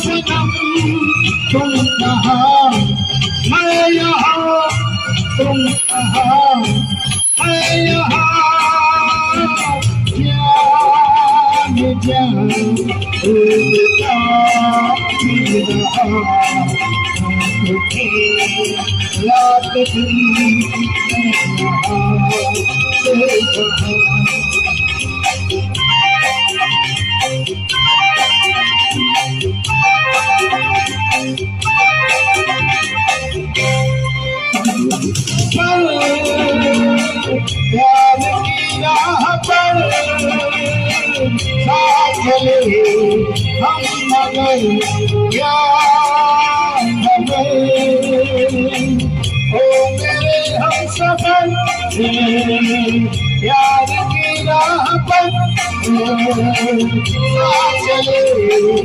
सनम तुम कहाँ मैं यहाँ, तुम कहाँ मैं यहाँ, जान जान उड़ता फिर रहा रात दिन मैं यहाँ से वहाँ। प्यार की राह पर साथ चले हम मगर यार हमें, ओ मेरे हम सफर प्यार की राह पर साथ चले